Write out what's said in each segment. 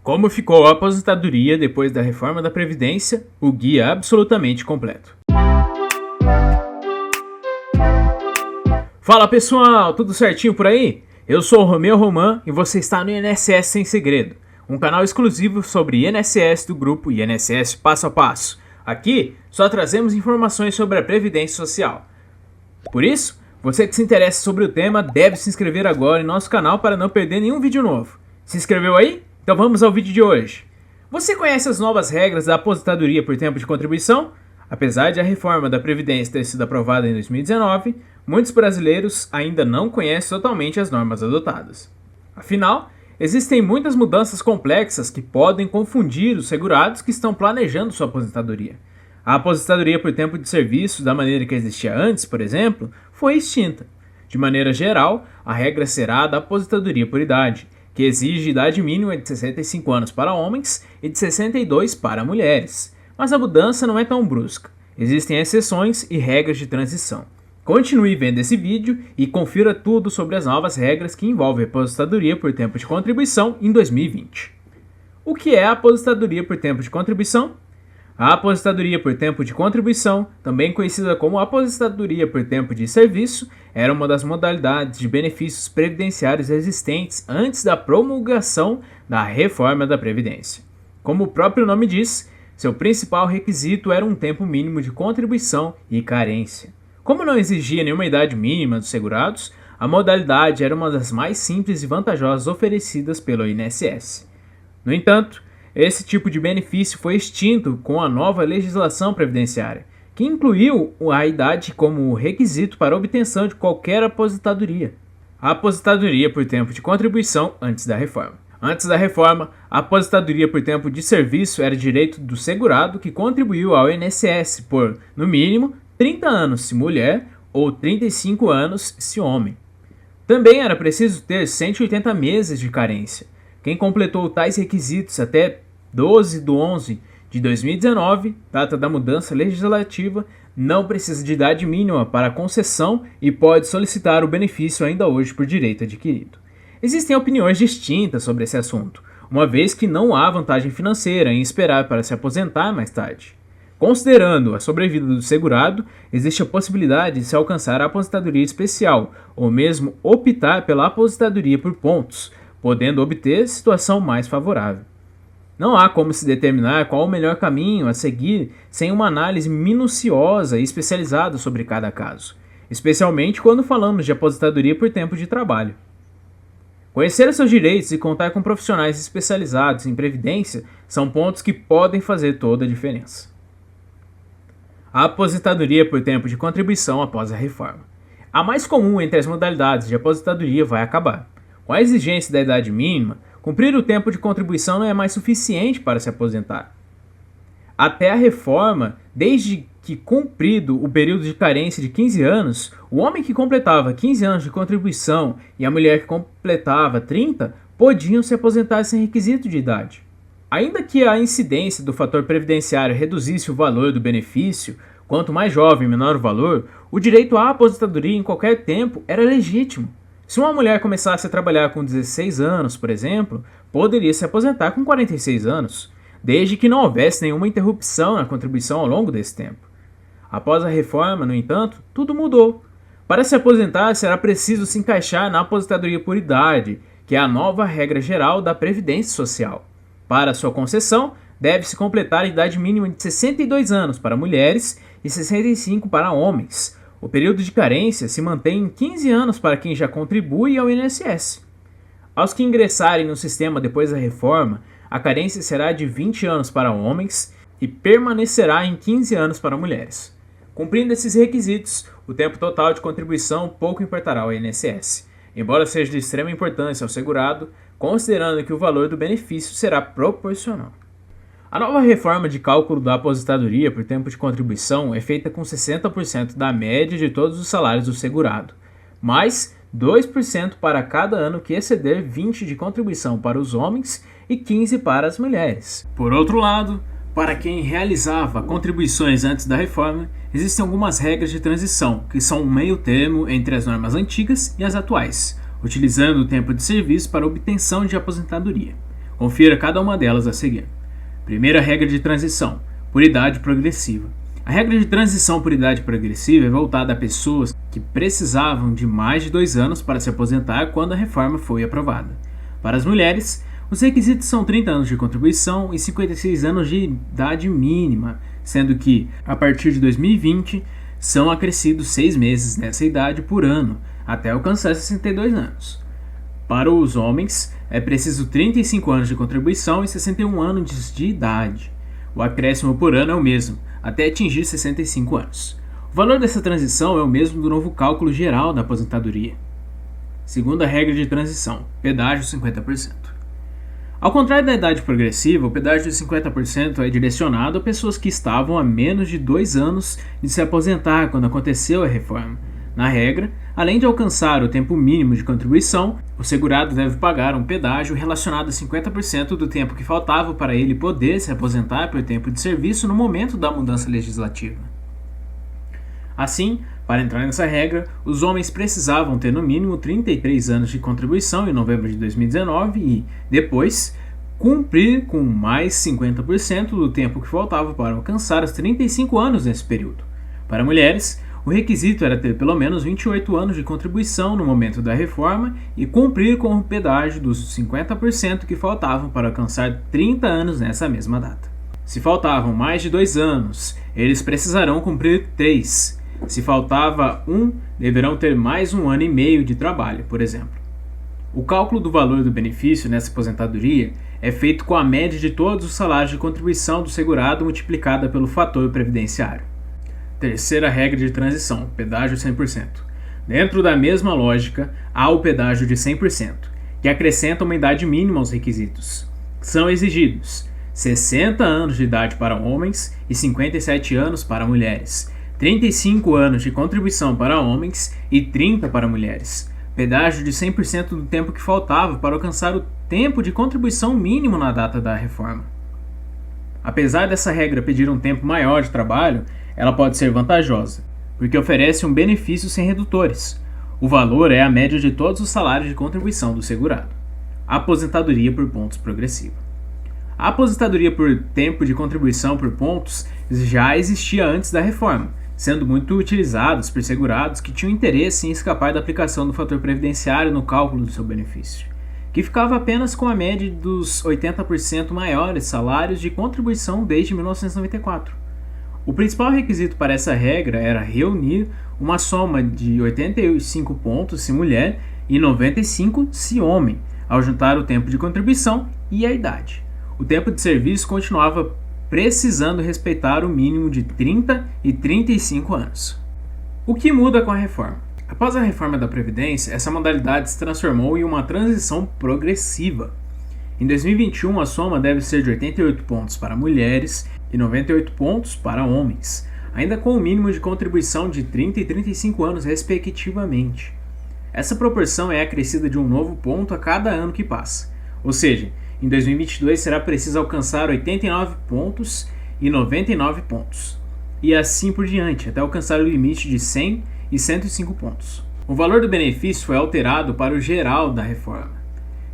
Como ficou a aposentadoria depois da reforma da Previdência? O guia absolutamente completo. Fala pessoal, tudo certinho por aí? Eu sou o Romeu Roman e você está no INSS Sem Segredo, um canal exclusivo sobre INSS do grupo INSS Passo a Passo. Aqui só trazemos informações sobre a Previdência Social. Por isso, você que se interessa sobre o tema deve se inscrever agora em nosso canal para não perder nenhum vídeo novo. Se inscreveu aí? Então vamos ao vídeo de hoje. Você conhece as novas regras da aposentadoria por tempo de contribuição? Apesar de a reforma da Previdência ter sido aprovada em 2019, muitos brasileiros ainda não conhecem totalmente as normas adotadas. Afinal, existem muitas mudanças complexas que podem confundir os segurados que estão planejando sua aposentadoria. A aposentadoria por tempo de serviço, da maneira que existia antes, por exemplo, foi extinta. De maneira geral, a regra será a da aposentadoria por idade, que exige idade mínima de 65 anos para homens e de 62 para mulheres. Mas a mudança não é tão brusca. Existem exceções e regras de transição. Continue vendo esse vídeo e confira tudo sobre as novas regras que envolvem a aposentadoria por tempo de contribuição em 2020. O que é a aposentadoria por tempo de contribuição? A aposentadoria por tempo de contribuição, também conhecida como aposentadoria por tempo de serviço, era uma das modalidades de benefícios previdenciários existentes antes da promulgação da reforma da Previdência. Como o próprio nome diz, seu principal requisito era um tempo mínimo de contribuição e carência. Como não exigia nenhuma idade mínima dos segurados, a modalidade era uma das mais simples e vantajosas oferecidas pelo INSS. No entanto, esse tipo de benefício foi extinto com a nova legislação previdenciária, que incluiu a idade como requisito para a obtenção de qualquer aposentadoria. A aposentadoria por tempo de contribuição antes da reforma. Antes da reforma, a aposentadoria por tempo de serviço era direito do segurado que contribuiu ao INSS por, no mínimo, 30 anos se mulher ou 35 anos se homem. Também era preciso ter 180 meses de carência. Quem completou tais requisitos até 12/11/2019, data da mudança legislativa, não precisa de idade mínima para concessão e pode solicitar o benefício ainda hoje por direito adquirido. Existem opiniões distintas sobre esse assunto, uma vez que não há vantagem financeira em esperar para se aposentar mais tarde. Considerando a sobrevida do segurado, existe a possibilidade de se alcançar a aposentadoria especial, ou mesmo optar pela aposentadoria por pontos, podendo obter situação mais favorável. Não há como se determinar qual o melhor caminho a seguir sem uma análise minuciosa e especializada sobre cada caso, especialmente quando falamos de aposentadoria por tempo de trabalho. Conhecer os seus direitos e contar com profissionais especializados em previdência são pontos que podem fazer toda a diferença. A aposentadoria por tempo de contribuição após a reforma. A mais comum entre as modalidades de aposentadoria vai acabar. Com a exigência da idade mínima, cumprir o tempo de contribuição não é mais suficiente para se aposentar. Até a reforma, desde que cumprido o período de carência de 15 anos, o homem que completava 15 anos de contribuição e a mulher que completava 30 podiam se aposentar sem requisito de idade. Ainda que a incidência do fator previdenciário reduzisse o valor do benefício, quanto mais jovem menor o valor, o direito à aposentadoria em qualquer tempo era legítimo. Se uma mulher começasse a trabalhar com 16 anos, por exemplo, poderia se aposentar com 46 anos, desde que não houvesse nenhuma interrupção na contribuição ao longo desse tempo. Após a reforma, no entanto, tudo mudou. Para se aposentar, será preciso se encaixar na aposentadoria por idade, que é a nova regra geral da Previdência Social. Para sua concessão, deve-se completar a idade mínima de 62 anos para mulheres e 65 para homens. O período de carência se mantém em 15 anos para quem já contribui ao INSS. Aos que ingressarem no sistema depois da reforma, a carência será de 20 anos para homens e permanecerá em 15 anos para mulheres. Cumprindo esses requisitos, o tempo total de contribuição pouco importará ao INSS, embora seja de extrema importância ao segurado, considerando que o valor do benefício será proporcional. A nova reforma de cálculo da aposentadoria por tempo de contribuição é feita com 60% da média de todos os salários do segurado, mais 2% para cada ano que exceder 20 de contribuição para os homens e 15 para as mulheres. Por outro lado, para quem realizava contribuições antes da reforma, existem algumas regras de transição, que são um meio termo entre as normas antigas e as atuais, utilizando o tempo de serviço para obtenção de aposentadoria. Confira cada uma delas a seguir. Primeira regra de transição, por idade progressiva. A regra de transição por idade progressiva é voltada a pessoas que precisavam de mais de 2 anos para se aposentar quando a reforma foi aprovada. Para as mulheres, os requisitos são 30 anos de contribuição e 56 anos de idade mínima, sendo que, a partir de 2020, são acrescidos 6 meses nessa idade por ano, até alcançar 62 anos. Para os homens, é preciso 35 anos de contribuição e 61 anos de idade. O acréscimo por ano é o mesmo, até atingir 65 anos. O valor dessa transição é o mesmo do novo cálculo geral da aposentadoria. Segunda regra de transição, pedágio 50%. Ao contrário da idade progressiva, o pedágio de 50% é direcionado a pessoas que estavam a menos de 2 anos de se aposentar quando aconteceu a reforma. Na regra, além de alcançar o tempo mínimo de contribuição, o segurado deve pagar um pedágio relacionado a 50% do tempo que faltava para ele poder se aposentar por tempo de serviço no momento da mudança legislativa. Assim, para entrar nessa regra, os homens precisavam ter no mínimo 33 anos de contribuição em novembro de 2019 e, depois, cumprir com mais 50% do tempo que faltava para alcançar os 35 anos nesse período. Para mulheres, o requisito era ter pelo menos 28 anos de contribuição no momento da reforma e cumprir com o pedágio dos 50% que faltavam para alcançar 30 anos nessa mesma data. Se faltavam mais de 2 anos, eles precisarão cumprir 3. Se faltava 1, deverão ter mais 1 ano e meio de trabalho, por exemplo. O cálculo do valor do benefício nessa aposentadoria é feito com a média de todos os salários de contribuição do segurado multiplicada pelo fator previdenciário. Terceira regra de transição, pedágio 100%. Dentro da mesma lógica, há o pedágio de 100%, que acrescenta uma idade mínima aos requisitos. São exigidos 60 anos de idade para homens e 57 anos para mulheres, 35 anos de contribuição para homens e 30 para mulheres, pedágio de 100% do tempo que faltava para alcançar o tempo de contribuição mínimo na data da reforma. Apesar dessa regra pedir um tempo maior de trabalho, ela pode ser vantajosa, porque oferece um benefício sem redutores. O valor é a média de todos os salários de contribuição do segurado. Aposentadoria por pontos progressiva. A aposentadoria por tempo de contribuição por pontos já existia antes da reforma, sendo muito utilizados por segurados que tinham interesse em escapar da aplicação do fator previdenciário no cálculo do seu benefício, que ficava apenas com a média dos 80% maiores salários de contribuição desde 1994. O principal requisito para essa regra era reunir uma soma de 85 pontos se mulher e 95 se homem, ao juntar o tempo de contribuição e a idade. O tempo de serviço continuava precisando respeitar o mínimo de 30 e 35 anos. O que muda com a reforma? Após a reforma da Previdência, essa modalidade se transformou em uma transição progressiva. Em 2021, a soma deve ser de 88 pontos para mulheres e 98 pontos para homens, ainda com o mínimo de contribuição de 30 e 35 anos, respectivamente. Essa proporção é acrescida de um novo ponto a cada ano que passa, ou seja, em 2022 será preciso alcançar 89 pontos e 99 pontos, e assim por diante, até alcançar o limite de 100 e 105 pontos. O valor do benefício foi alterado para o geral da reforma,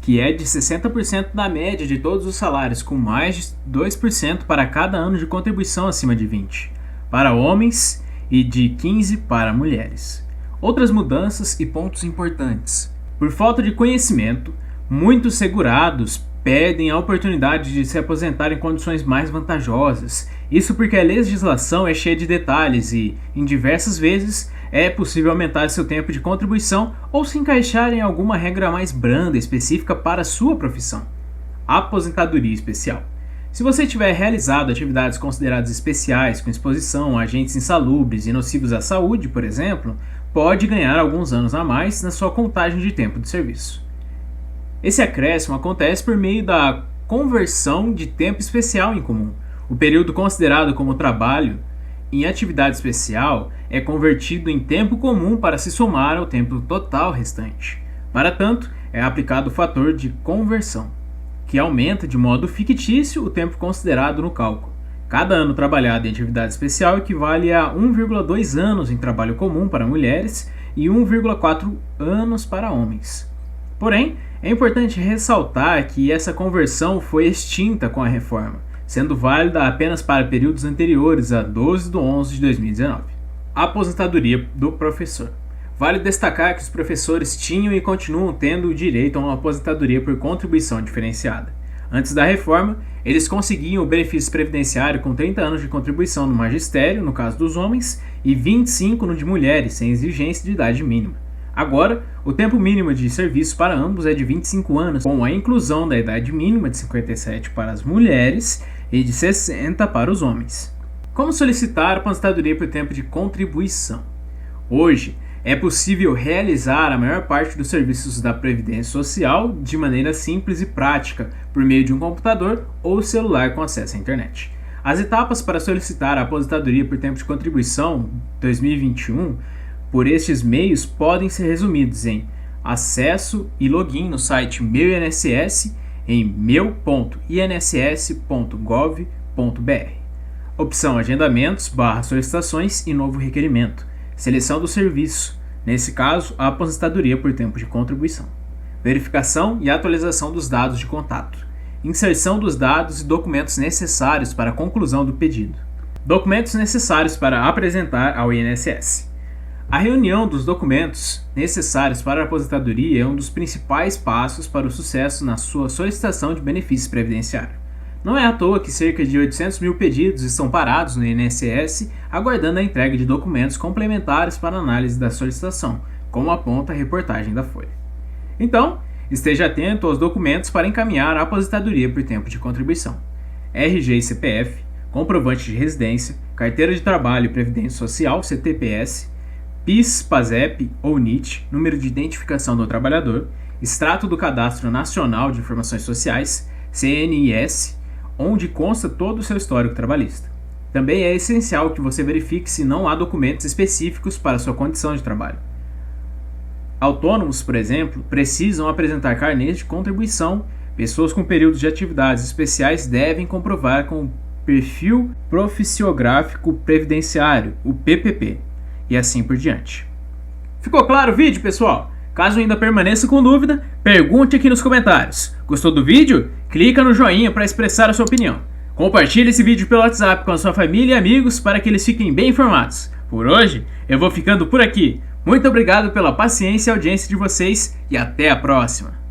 que é de 60% da média de todos os salários, com mais de 2% para cada ano de contribuição acima de 20, para homens e de 15 para mulheres. Outras mudanças e pontos importantes. Por falta de conhecimento, muitos segurados perdem a oportunidade de se aposentar em condições mais vantajosas. Isso porque a legislação é cheia de detalhes e, em diversas vezes, é possível aumentar seu tempo de contribuição ou se encaixar em alguma regra mais branda específica para a sua profissão. Aposentadoria especial. Se você tiver realizado atividades consideradas especiais com exposição a agentes insalubres e nocivos à saúde, por exemplo, pode ganhar alguns anos a mais na sua contagem de tempo de serviço. Esse acréscimo acontece por meio da conversão de tempo especial em comum. O período considerado como trabalho em atividade especial é convertido em tempo comum para se somar ao tempo total restante. Para tanto, é aplicado o fator de conversão, que aumenta de modo fictício o tempo considerado no cálculo. Cada ano trabalhado em atividade especial equivale a 1,2 anos em trabalho comum para mulheres e 1,4 anos para homens. Porém, é importante ressaltar que essa conversão foi extinta com a reforma, sendo válida apenas para períodos anteriores a 12/11/2019. A aposentadoria do professor. Vale destacar que os professores tinham e continuam tendo o direito a uma aposentadoria por contribuição diferenciada. Antes da reforma, eles conseguiam o benefício previdenciário com 30 anos de contribuição no magistério, no caso dos homens, e 25 no de mulheres, sem exigência de idade mínima. Agora, o tempo mínimo de serviço para ambos é de 25 anos, com a inclusão da idade mínima de 57 para as mulheres e de 60 para os homens. Como solicitar a aposentadoria por tempo de contribuição? Hoje, é possível realizar a maior parte dos serviços da Previdência Social de maneira simples e prática, por meio de um computador ou celular com acesso à internet. As etapas para solicitar a aposentadoria por tempo de contribuição 2021 por estes meios podem ser resumidos em acesso e login no site Meu INSS em meu.inss.gov.br. Opção Agendamentos/solicitações e novo requerimento. Seleção do serviço, nesse caso, a aposentadoria por tempo de contribuição. Verificação e atualização dos dados de contato. Inserção dos dados e documentos necessários para a conclusão do pedido. Documentos necessários para apresentar ao INSS. A reunião dos documentos necessários para a aposentadoria é um dos principais passos para o sucesso na sua solicitação de benefício previdenciário. Não é à toa que cerca de 800 mil pedidos estão parados no INSS aguardando a entrega de documentos complementares para análise da solicitação, como aponta a reportagem da Folha. Então, esteja atento aos documentos para encaminhar a aposentadoria por tempo de contribuição. RG e CPF, comprovante de residência, carteira de trabalho e previdência social, CTPS, PIS, PASEP ou NIT, número de identificação do trabalhador, extrato do Cadastro Nacional de Informações Sociais, CNIS, onde consta todo o seu histórico trabalhista. Também é essencial que você verifique se não há documentos específicos para sua condição de trabalho. Autônomos, por exemplo, precisam apresentar carnês de contribuição. Pessoas com períodos de atividades especiais devem comprovar com o Perfil Proficiográfico Previdenciário, o PPP, e assim por diante. Ficou claro o vídeo, pessoal? Caso ainda permaneça com dúvida, pergunte aqui nos comentários. Gostou do vídeo? Clica no joinha para expressar a sua opinião. Compartilhe esse vídeo pelo WhatsApp com a sua família e amigos para que eles fiquem bem informados. Por hoje, eu vou ficando por aqui. Muito obrigado pela paciência e audiência de vocês e até a próxima!